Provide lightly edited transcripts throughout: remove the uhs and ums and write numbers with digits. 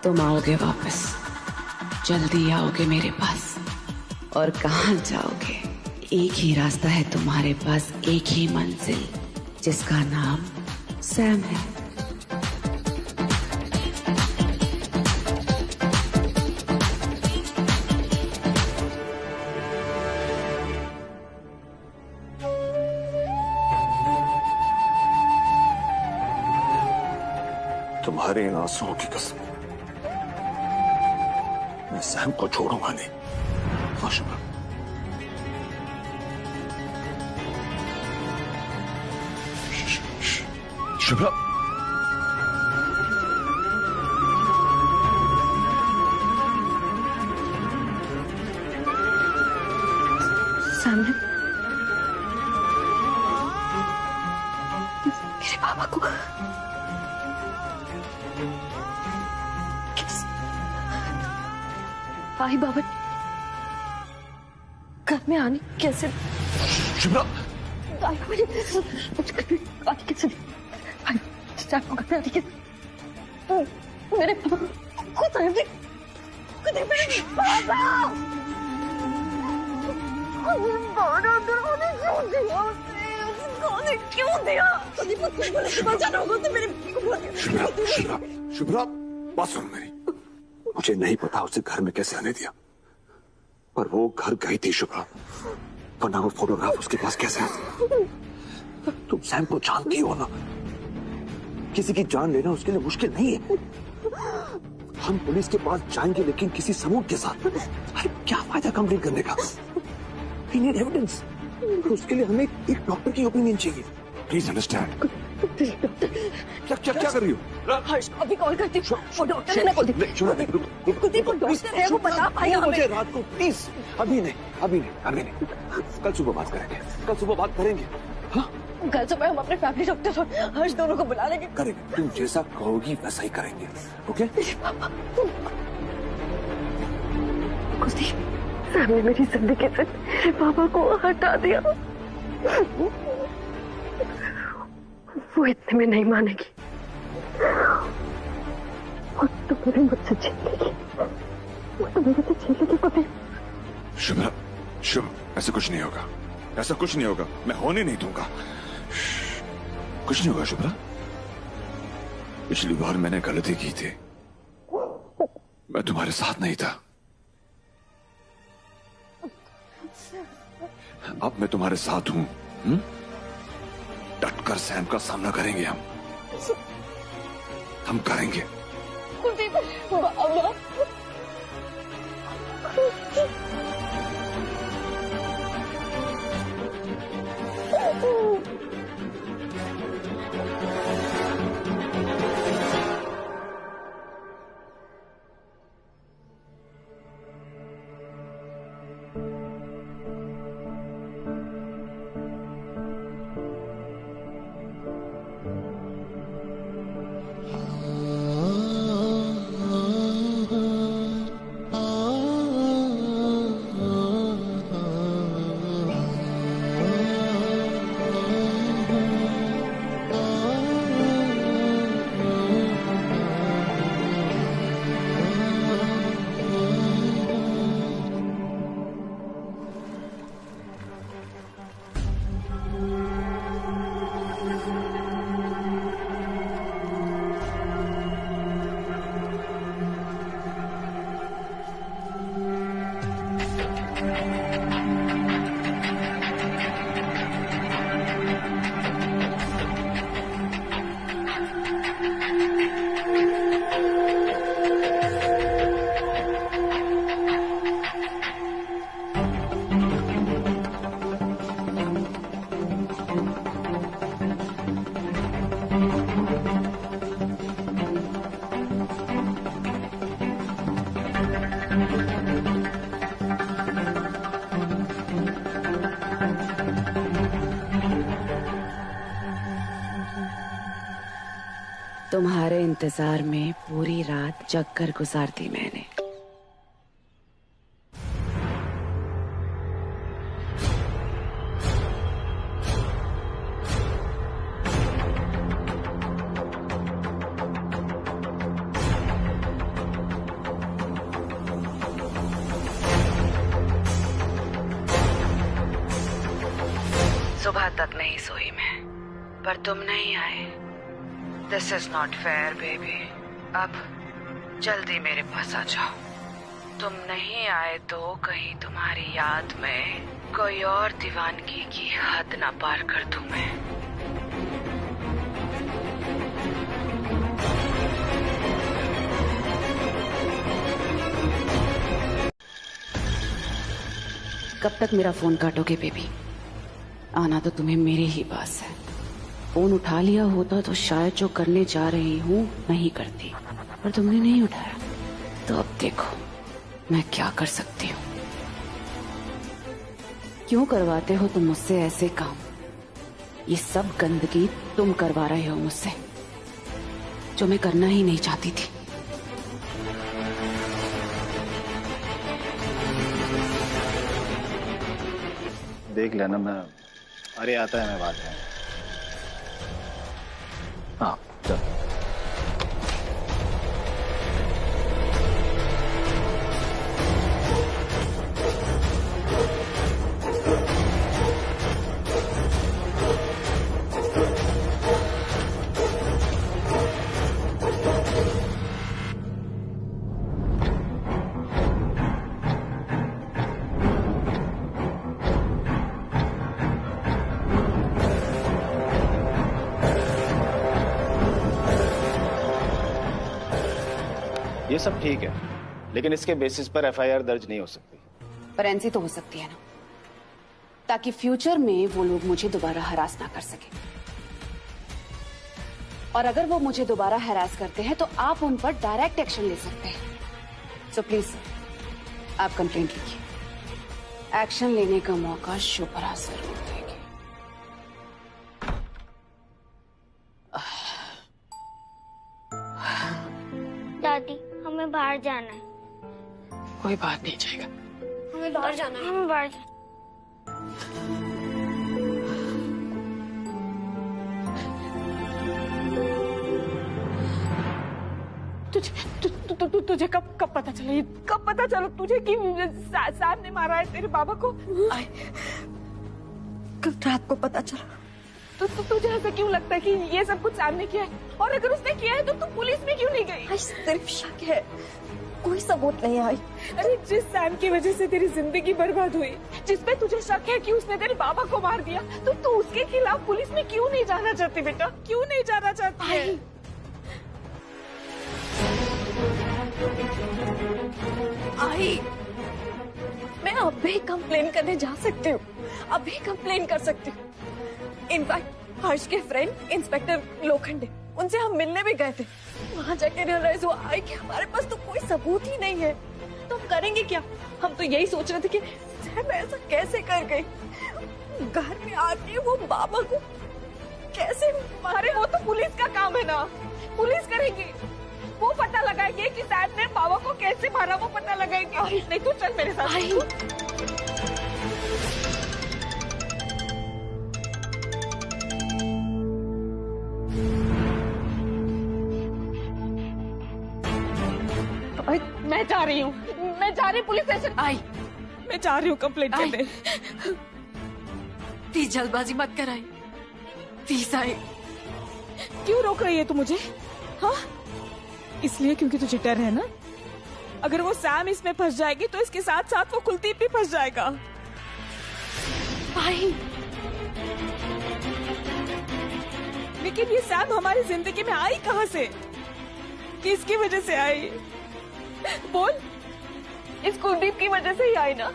तुम आओगे वापस, जल्दी आओगे मेरे पास। और कहाँ जाओगे? एक ही रास्ता है तुम्हारे पास, एक ही मंजिल, जिसका नाम सैम है। तुम्हारे इन आंसुओं की कसम, मैं सैम को छोड़ूंगा नहीं। हाँ शुभ्रा, शुभ्रा, सामने मेरे पापा को भाई बाबा घर में आने कैसे? शुभ्रा, आने कैसे? आपको घर में आने कैसे? मेरे पापा खुद आए थे, खुद मेरे पापा क्यों दिया? बचाना होगा तो मेरे शुभ्रा, शुभ्रा, शुभ्रा, बात सुन मेरी। मुझे नहीं पता उसे घर में कैसे आने दिया, पर वो घर गई थी शुभ्रा, वरना वो फोटोग्राफ उसके पास कैसे आती? तुम सैम को जानती हो ना, किसी की जान लेना उसके लिए मुश्किल नहीं है। हम पुलिस के पास जाएंगे लेकिन किसी सबूत के साथ। अरे क्या फायदा कंप्लेंट करने का? We need evidence। उसके लिए हमें एक डॉक्टर की ओपिनियन चाहिए। Please understand. क्या कर रही हो? हर्ष अभी कॉल करती हूँ, वो डॉक्टर है ना, कुलदीप वो डॉक्टर है, वो बता पाएगा हमें। मुझे रात को प्लीज, अभी नहीं, कल सुबह बात करेंगे। हाँ, कल सुबह हम अपने फैमिली डॉक्टर और हर्ष दोनों को बुला लेंगे। करेंगे, तुम जैसा कहोगी वैसा ही करेंगे। ओके? कुलदीप, सामने मेरी जिंदगी से मेरे पापा को हटा दिया। वो इतने में नहीं मानेगी, वो तो मेरे मुझसे छीनेगी, वो तो मेरे से छीनेगी। कुलदीप, शुभ्रा, ऐसा कुछ नहीं होगा, मैं होने नहीं दूंगा। कुछ नहीं होगा शुभ्रा। पिछली बार मैंने गलती की थी, मैं तुम्हारे साथ नहीं था। अब मैं तुम्हारे साथ हूं। डटकर सैम का सामना करेंगे हम करेंगे। कुलदीप, बाबा तुम्हारे इंतजार में पूरी रात जगकर गुजार दी मैंने। सुबह तक नहीं सोई मैं, पर तुम नहीं आए। This is not fair baby. अब जल्दी मेरे पास आ जाओ। तुम नहीं आए तो कहीं तुम्हारी याद में कोई और दीवानगी की हद ना पार कर दूं मैं। कब तक मेरा फोन काटोगे बेबी? आना तो तुम्हें मेरे ही पास है। फोन उठा लिया होता तो शायद जो करने जा रही हूँ नहीं करती, पर तुमने नहीं उठाया। तो अब देखो मैं क्या कर सकती हूँ। क्यों करवाते हो तुम मुझसे ऐसे काम? ये सब गंदगी तुम करवा रहे हो मुझसे, जो मैं करना ही नहीं चाहती थी। देख लेना, मैं अरे आता है, मैं बात है। हाँ चल। ये सब ठीक है, लेकिन इसके बेसिस पर एफआईआर दर्ज नहीं हो सकती। पर एनसी तो हो सकती है ना, ताकि फ्यूचर में वो लोग मुझे दोबारा हरास ना कर सके। और अगर वो मुझे दोबारा हरास करते हैं तो आप उन पर डायरेक्ट एक्शन ले सकते हैं। सो प्लीज आप कंप्लेंट लिखिए। एक्शन लेने का मौका शुभ्रा जरूर देगी। दादी हमें बाहर जाना है। कोई बात नहीं जाएगा। हमें बाहर जाना है। हमें बाहर जाना तुझे कब पता चला? ये कब पता चला तुझे कि सैम ने मारा है तेरे बाबा को? कल रात को पता चला। तो तुझे ऐसा क्यों लगता है कि ये सब कुछ सैम ने किया है? और अगर उसने किया है तो तू पुलिस में क्यों नहीं गई? सिर्फ शक है, कोई सबूत नहीं आई। अरे जिस सैम की वजह से तेरी जिंदगी बर्बाद हुई, जिसपे तुझे शक है कि उसने तेरे बाबा को मार दिया, तो तू उसके खिलाफ पुलिस में क्यों नहीं जाना चाहती बेटा? क्यों नहीं जाना चाहती है? आई, मैं अभी कंप्लेन करने जा सकती हूँ, अभी कंप्लेन कर सकती हूँ। इनफैक्ट हर्ष के फ्रेंड इंस्पेक्टर लोखंडे, उनसे हम मिलने भी गए थे। वहाँ जाके रियलाइज हुआ आई कि हमारे पास तो कोई सबूत ही नहीं है। तो हम करेंगे क्या? हम तो यही सोच रहे थे कि सैम ऐसा कैसे कर गई, घर में आके वो बाबा को कैसे मारे। वो तो पुलिस का काम है ना, पुलिस करेगी। वो पता लगाएंगे कि सैम ने बाबा को कैसे मारा, वो पता लगाएंगे। नहीं तो चल मेरे साथ। मैं जा रही हूँ, मैं जा रही हूँ पुलिस स्टेशन। आई, मैं जा रही हूँ कंप्लेंट करने। प्लीज जल्दबाजी मत कर आई, प्लीज आई। क्यों रोक रही है तू मुझे? हाँ, इसलिए क्योंकि तुझे डर है ना? अगर वो सैम इसमें फंस जाएगी तो इसके साथ साथ वो कुलदीप भी फंस जाएगा। आई, लेकिन ये सैम हमारी जिंदगी में आई कहाँ से? किसकी वजह से आई? बोल। इस कुलदीप की वजह से ही आई ना?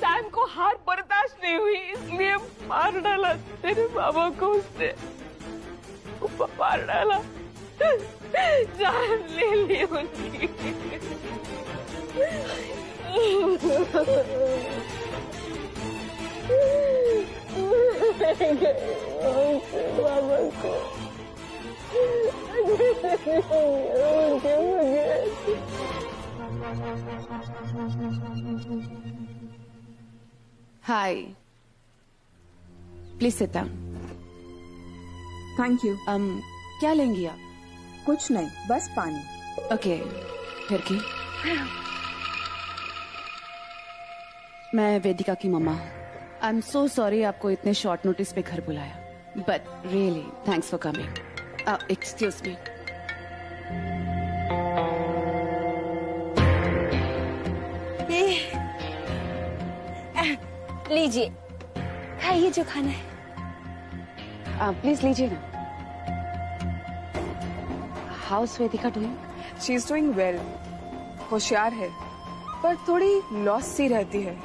सैम को हार बर्दाश्त नहीं हुई, इसलिए मार डाला तेरे बाबा को। उसने मार डाला, जान ले ली उनकी। बाबा को hi, please sit down. Thank you. क्या लेंगी आप? कुछ नहीं, बस पानी। ओके, फिर की। मैं वेदिका की मम्मा आई एम सो सॉरी आपको इतने शॉर्ट नोटिस पे घर बुलाया, but really thanks for coming. Excuse me. लीजिए, खाइए जो खाना है। प्लीज लीजिए ना। House Vedika doing? She is doing well. होशियार है पर थोड़ी लॉस सी रहती है,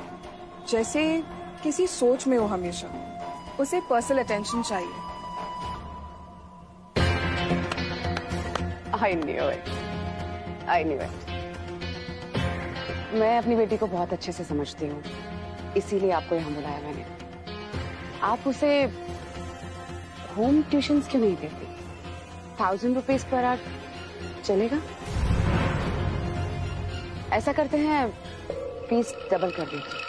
जैसे किसी सोच में हो हमेशा। उसे पर्सनल अटेंशन चाहिए। I knew it, I knew it. मैं अपनी बेटी को बहुत अच्छे से समझती हूँ, इसीलिए आपको यहाँ बुलाया मैंने। आप उसे होम ट्यूशंस क्यों नहीं देती? 1000 रुपीज पर आवर चलेगा? ऐसा करते हैं, फीस डबल कर दीजिए।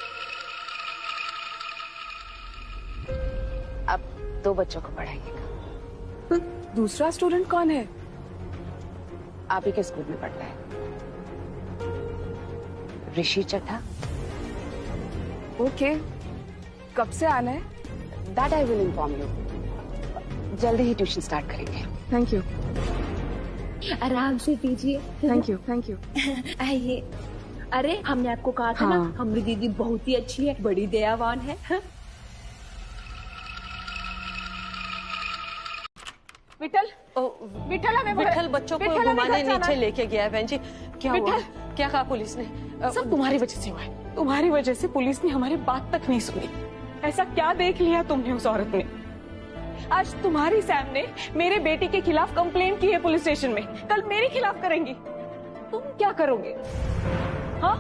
अब 2 बच्चों को पढ़ाइएगा। दूसरा स्टूडेंट कौन है? आप ही के स्कूल में पढ़ता है, ऋषि चड्ढा। ओके, कब से आना है? That I will inform you. जल्दी ही ट्यूशन स्टार्ट करेंगे। थैंक यू, आराम से दीजिए। Thank you, thank you. आइए। अरे हमने आपको कहा था हाँ। ना, हमारी दीदी बहुत ही अच्छी है, बड़ी दयावान है। हाँ? विठल, विठल हमें विठल बच्चों को विठल, हमें घुमाने घर जाना नीचे है। लेके गया है बहन जी। क्या हुआ? विठल। क्या कहा पुलिस ने? सब तुम्हारी वजह से हुआ है। तुम्हारी वजह से पुलिस ने हमारी बात तक नहीं सुनी। ऐसा क्या देख लिया तुमने उस औरत में? आज तुम्हारी सैम ने मेरे बेटी के खिलाफ कंप्लेन की है पुलिस स्टेशन में, कल मेरे खिलाफ करेंगी। तुम क्या करोगे? हाँ,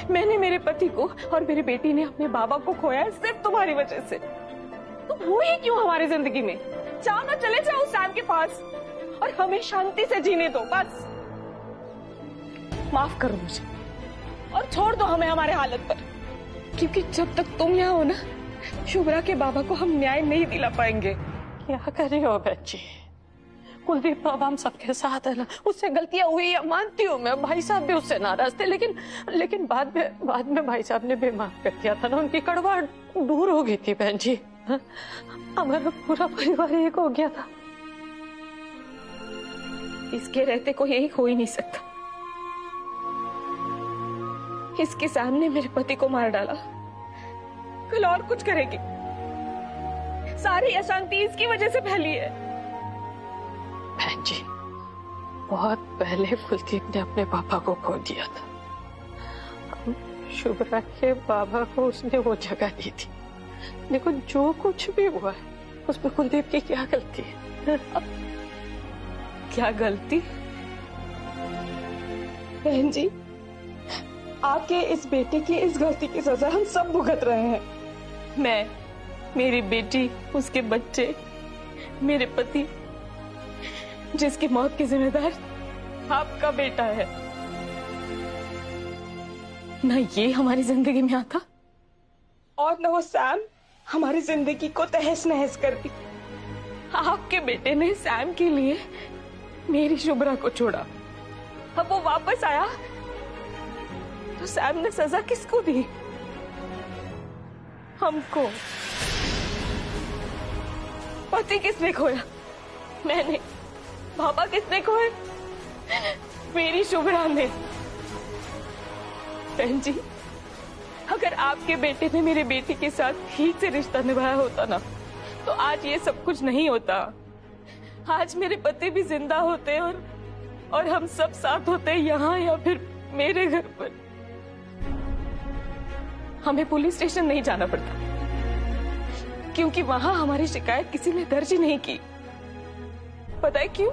मैंने मेरे पति को और मेरी बेटी ने अपने बाबा को खोया है सिर्फ तुम्हारी वजह से। तुम हो ही क्यों हमारी जिंदगी में? जाओ ना, चले जाओ सैम के पास और हमें शांति से जीने दो बस। माफ करो मुझे और छोड़ दो हमें हमारे हालत पर, क्योंकि जब तक तुम यहाँ हो ना, शुभ्रा के बाबा को हम न्याय नहीं दिला पाएंगे। क्या कर रही हो बच्ची? कुलदीप बाबा हम सबके साथ है ना, उससे गलतियां हुई है मानती हूँ मैं। भाई साहब भी उससे नाराज थे, लेकिन बाद में भाई साहब ने भी माफ कर दिया था ना, उनकी कड़वाहट दूर हो गई थी बहन जी। हाँ? हमारा पूरा परिवार एक हो गया था। इसके रहते कोई एक हो ही नहीं सकता। इसके सामने मेरे पति को मार डाला, कल और कुछ करेगी। सारी अशांति इसकी वजह से फैली है। बहन जी, बहुत पहले कुलदीप ने अपने पापा को खो दिया था। शुभ्रा के बाबा को उसने वो जगह दी थी। देखो, जो कुछ भी हुआ है उसमें कुलदीप की क्या गलती है? क्या गलती? बहन जी, आपके इस बेटे की इस गलती की सजा हम सब भुगत रहे हैं। मैं, मेरी बेटी, उसके बच्चे, मेरे पति, जिसकी मौत की जिम्मेदार आपका बेटा है। ना ये हमारी जिंदगी में आता और न वो सैम हमारी जिंदगी को तहस नहस कर दी। आपके बेटे ने सैम के लिए मेरी शुभ्रा को छोड़ा, अब वो वापस आया तो सैम ने सजा किसको दी? हमको। पति किसने खोया? मैंने। पापा किसने खोए? मेरी शुभ्रा ने। बहन जी, अगर आपके बेटे ने मेरे बेटी के साथ ठीक से रिश्ता निभाया होता ना, तो आज ये सब कुछ नहीं होता। आज मेरे पति भी जिंदा होते और हम सब साथ होते यहाँ या फिर मेरे घर पर। हमें पुलिस स्टेशन नहीं जाना पड़ता, क्योंकि वहां हमारी शिकायत किसी ने दर्ज ही नहीं की। पता है क्यों?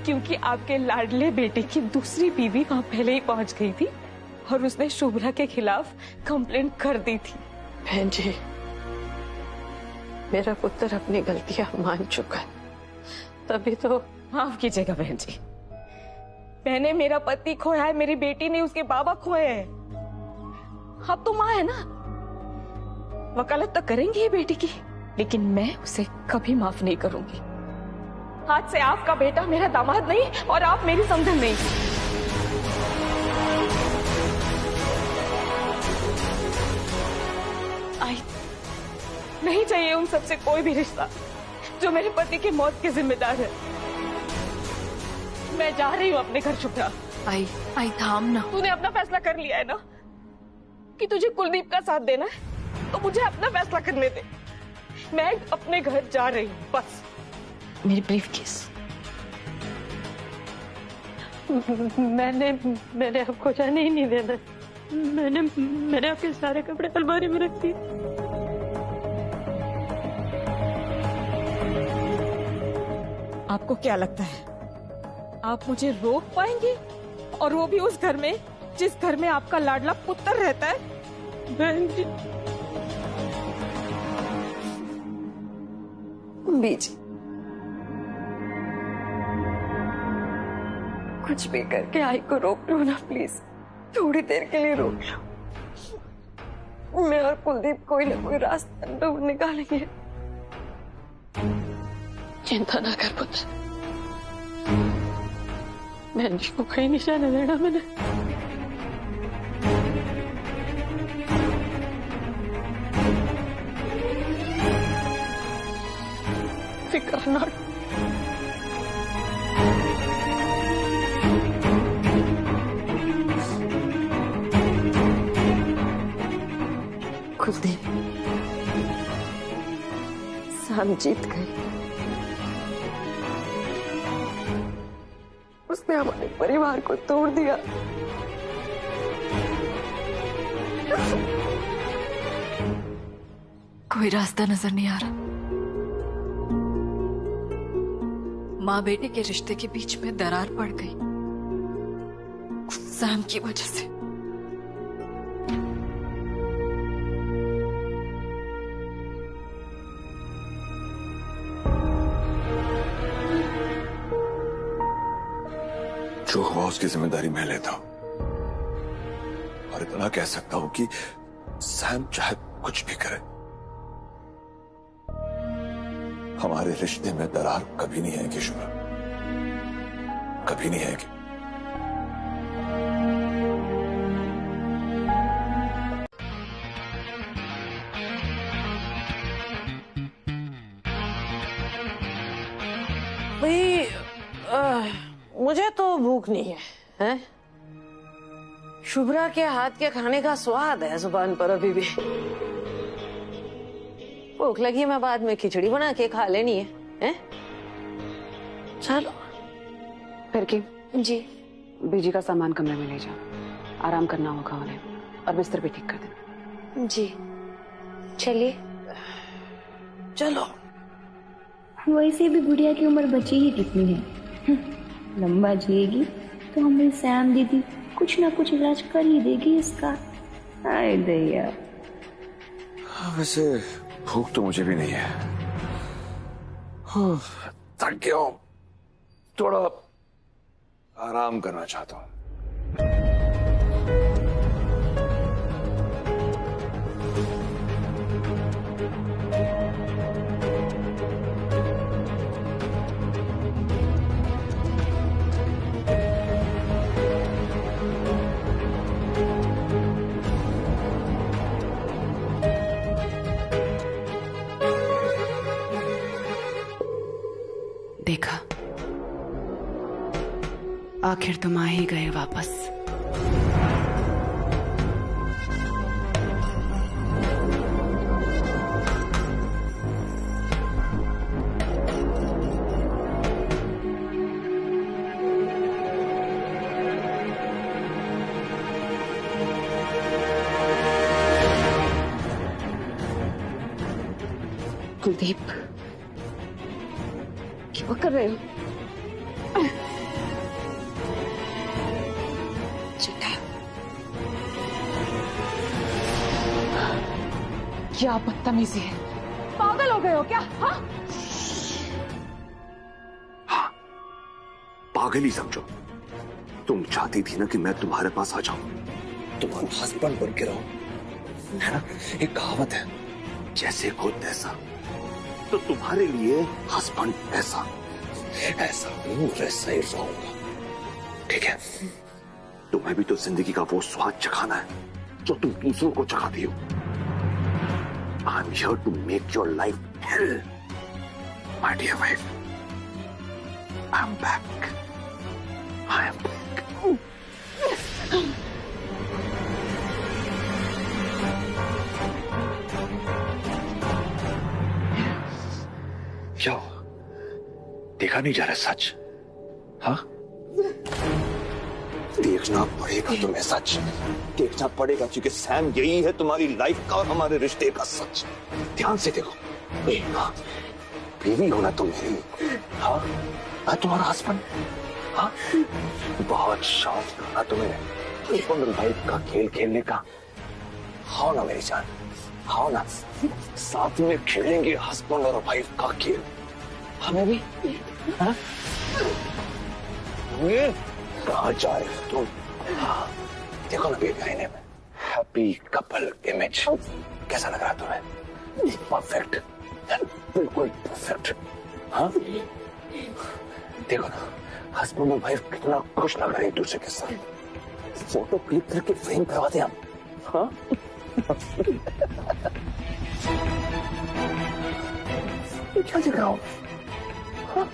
क्योंकि आपके लाडले बेटे की दूसरी बीवी वहां पहले ही पहुंच गई थी और उसने शुभ्रा के खिलाफ कंप्लेंट कर दी थी। बहन जी, मेरा पुत्र अपनी गलतियां मान चुका है, तभी तो। माफ कीजिएगा बहन जी, मैंने मेरा पति खोया है, मेरी बेटी ने उसके बाबा खोए हैं। अब तो माँ है ना, वकालत तो करेंगी ही बेटी की, लेकिन मैं उसे कभी माफ नहीं करूंगी। आज से आपका बेटा मेरा दामाद नहीं और आप मेरी समधन नहीं। नहीं चाहिए उन सबसे कोई भी रिश्ता जो मेरे पति की मौत के जिम्मेदार है। मैं जा रही हूँ अपने घर शुभ्रा। आई थाम ना। तूने अपना फैसला कर लिया है ना कि तुझे कुलदीप का साथ देना है, तो मुझे अपना फैसला करने दे। मैं अपने घर जा रही हूँ बस। मेरी ब्रीफकेस। मैंने आपको जाने ही नहीं देना। मैंने आपके सारे कपड़े अलमारी में रख दिए। आपको क्या लगता है आप मुझे रोक पाएंगे, और वो भी उस घर में जिस घर में आपका लाडला पुत्र रहता है? बहन जी, बीजी, कुछ भी करके आई को रोक लो ना प्लीज, थोड़ी देर के लिए रोक लो। मैं और कुलदीप कोई ना कोई रास्ता ढूंढ निकालेंगे। चिंता ना कर पुत्र, बहन जी को कहीं नहीं जाने देना मैंने। फिकर ना। कुलदीप, सैम जीत गई। उसने हमारे परिवार को तोड़ दिया। कोई रास्ता नजर नहीं आ रहा। माँ बेटे के रिश्ते के बीच में दरार पड़ गई सैम की वजह से। जो हुआ उसकी जिम्मेदारी मैं लेता हूं, और इतना कह सकता हूं कि सैम चाहे कुछ भी करे, हमारे रिश्ते में दरार कभी नहीं आएगी शुभ्रा, कभी नहीं आएगी। मुझे तो भूख नहीं है, हैं? शुभ्रा के हाथ के खाने का स्वाद है जुबान पर अभी भी। भूख लगी मैं बाद में खिचड़ी बना के खा लेनी है, हैं? चलो। फिर की जी, बीजी का सामान कमरे में ले जाओ, आराम करना होगा उन्हें, और बिस्तर भी ठीक कर देना। जी चलिए। चलो। वैसे भी गुड़िया की उम्र बची ही कितनी है, लंबा जिएगी तो हमें सैम दीदी कुछ ना कुछ इलाज कर ही देगी इसका। आए दैया। वैसे भूख तो मुझे भी नहीं है, थक गया हूं, थोड़ा आराम करना चाहता हूं। देखा, आखिर तुम आ ही गए वापस। कुलदीप, क्या कर रहे हो? क्या बदतमीजी है, पागल हो गए हो क्या? हाँ, पागल ही समझो। तुम चाहती थी ना कि मैं तुम्हारे पास आ जाऊं, तुम्हारा हस्बैंड बन के रहूं, है ना? एक कहावत है, जैसे खुद ऐसा, तो तुम्हारे लिए हस्बैंड ऐसा, ऐसा हूं वैसा ही रहूंगा, ठीक है? तुम्हें भी तो जिंदगी का वो स्वाद चखाना है जो तुम दूसरों को चखाती हो। I'm here to make your life hell. My dear wife, I'm back. I am back. क्यों? देखा नहीं जा रहा सच? हाँ? देखना पड़ेगा तुम्हें सच। देखना पड़ेगा क्योंकि सैम यही है तुम्हारी लाइफ का और हमारे रिश्ते का सच। ध्यान से देखो। बीवी होना तुम मेरी। हाँ? मैं तुम्हारा हस्बैंड। हाँ? बहुत शौक था तुम्हें हस्बैंड और वाइफ का खेल खेलने का। हाँ ना मेरी जान? हाँ ना? साथ में खेलेंगे हस्बैंड और वाइफ का खेल। हमें भी? हाँ? कहाँ जा रहे हो तुम? हाँ, देखो ना बेबी आईने में हैप्पी कपल इमेज कैसा लग रहा तुम्हें? परफेक्ट, बिल्कुल परफेक्ट। हाँ, देखो ना हस्बैंड और वाइफ कितना खुश लग रहे हैं एक दूसरे के साथ। फोटो क्लिक करके फ्रेम करवाते हम। हाँ? क्या देख रहा हूँ? हाँ?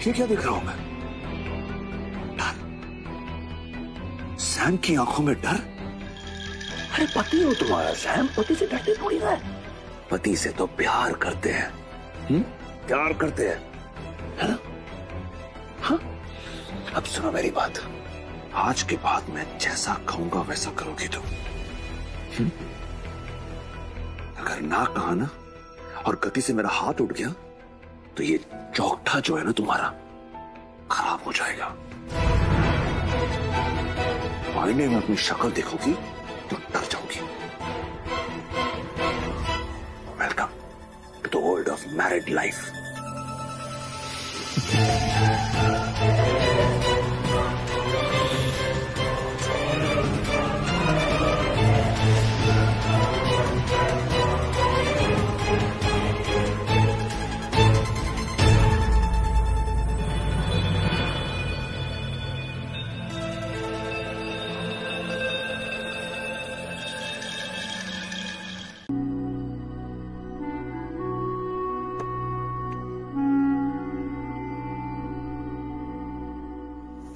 ये क्या देख रहा हूं मैं? डर? सैम की आंखों में डर? अरे पति हो तुम्हारा सैम, पति से डरते थोड़ी ना है। पति से तो प्यार करते हैं। प्यार करते हैं, है ना? हाँ? अब सुनो मेरी बात। आज के बाद मैं जैसा कहूंगा वैसा करोगी तुम। अगर ना कहा ना और गति से मेरा हाथ उठ गया तो ये चौकठा जो है ना तुम्हारा खराब हो जाएगा। आईने में अपनी शक्ल देखोगी तो डर जाओगी। Welcome to the world of married life.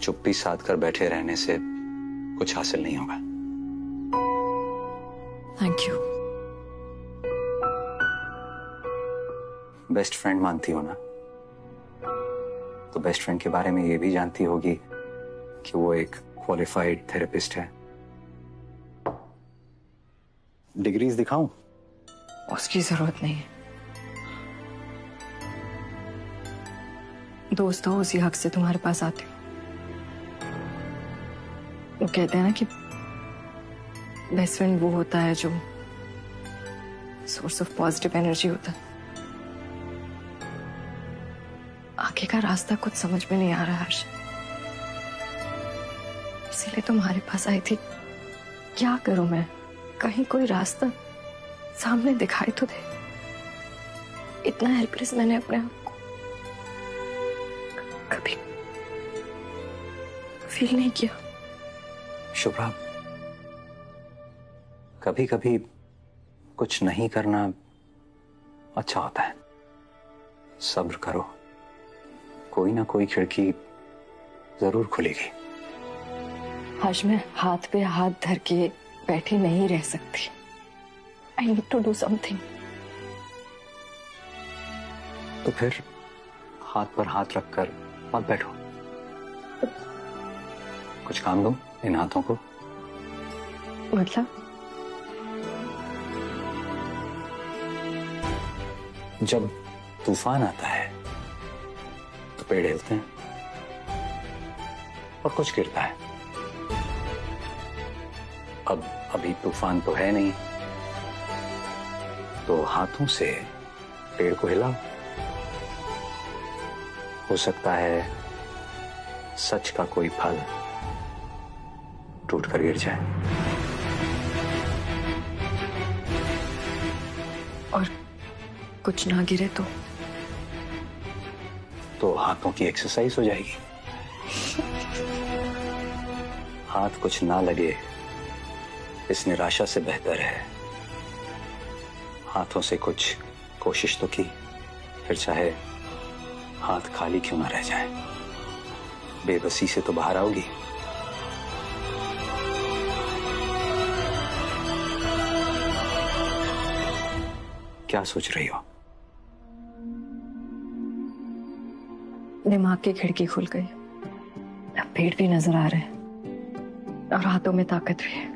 चुप्पी साध कर बैठे रहने से कुछ हासिल नहीं होगा। Thank you. बेस्ट फ्रेंड मानती हो ना, तो बेस्ट फ्रेंड के बारे में ये भी जानती होगी कि वो एक क्वालिफाइड थेरेपिस्ट है। डिग्रीज दिखाऊं? उसकी जरूरत नहीं है। दोस्त हो उसी हक से तुम्हारे पास आते हो। वो कहते हैं ना कि बेस्ट फ्रेंड वो होता है जो सोर्स ऑफ पॉजिटिव एनर्जी होता है। आगे का रास्ता कुछ समझ में नहीं आ रहा हर्ष, इसीलिए तुम्हारे पास आई थी। क्या करूं मैं? कहीं कोई रास्ता सामने दिखाई तो दे। इतना हेल्पलेस मैंने अपने आप को कभी फील नहीं किया। शुभ्रा, कभी कभी कुछ नहीं करना अच्छा होता है। सब्र करो, कोई ना कोई खिड़की जरूर खुलेगी। आज मैं हाथ पे हाथ धर के बैठी नहीं रह सकती। I need to do something. तो फिर हाथ पर हाथ रखकर मत बैठो। कुछ काम दो इन हाथों को। मतलब? जब तूफान आता है तो पेड़ हिलते हैं और कुछ गिरता है। अब अभी तूफान तो है नहीं, तो हाथों से पेड़ को हिलाओ हो सकता है सच का कोई फल टूट कर गिर जाए। और कुछ ना गिरे तो हाथों की एक्सरसाइज हो जाएगी। हाथ कुछ ना लगे इस निराशा से बेहतर है हाथों से कुछ कोशिश तो की, फिर चाहे हाथ खाली क्यों ना रह जाए। बेबसी से तो बाहर आओगी। क्या सोच रही हो? दिमाग की खिड़की खुल गई, अब पेट भी नजर आ रहे हैं और हाथों में ताकत भी है।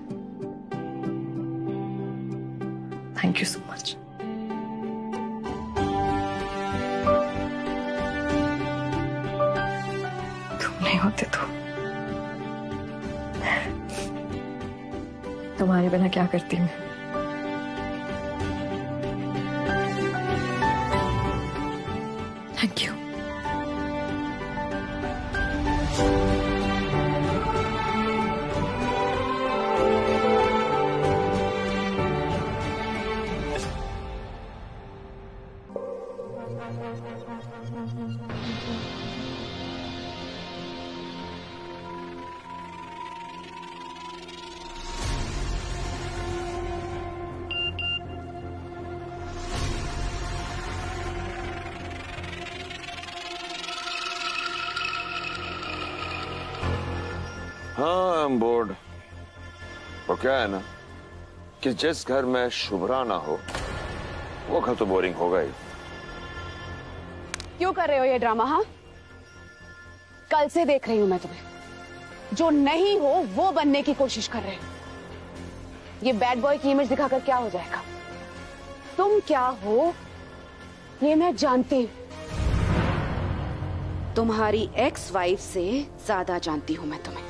Thank you so much. तुम नहीं होते तो तुम्हारे बिना क्या करती मैं। Thank you. हाँ, आई एम बोर्ड। और क्या है ना कि जिस घर में शुभ्रा ना हो वो घर तो बोरिंग होगा ही। क्यों कर रहे हो ये ड्रामा? हाँ, कल से देख रही हूं मैं तुम्हें। जो नहीं हो वो बनने की कोशिश कर रहे हो। ये बैड बॉय की इमेज दिखाकर क्या हो जाएगा? तुम क्या हो ये मैं जानती हूं। तुम्हारी एक्स वाइफ से ज्यादा जानती हूं मैं तुम्हें।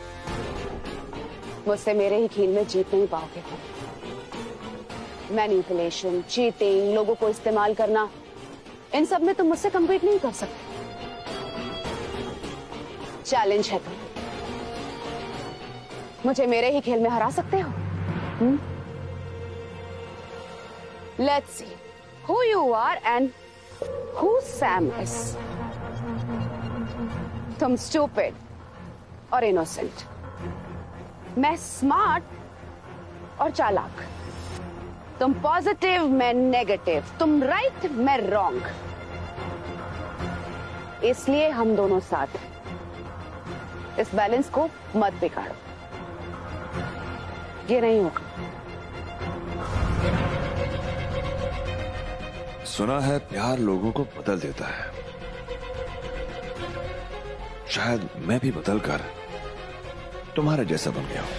मुझसे मेरे ही खेल में जीत नहीं पाओगे तुम। मैनिपुलेशन, चीटिंग, लोगों को इस्तेमाल करना, इन सब में तुम मुझसे कम्पीट नहीं कर सकते। चैलेंज है तुम। मुझे मेरे ही खेल में हरा सकते हो? Let's see who you are and who Sam is. तुम स्टूपिड और इनोसेंट, मैं स्मार्ट और चालाक। तुम पॉजिटिव, मैं नेगेटिव। तुम राइट, मैं रॉन्ग। इसलिए हम दोनों साथ हैं। इस बैलेंस को मत बिगाड़ो, ये नहीं होगा। सुना है प्यार लोगों को बदल देता है। शायद मैं भी बदल कर तुम्हारे जैसा बन गया हूं।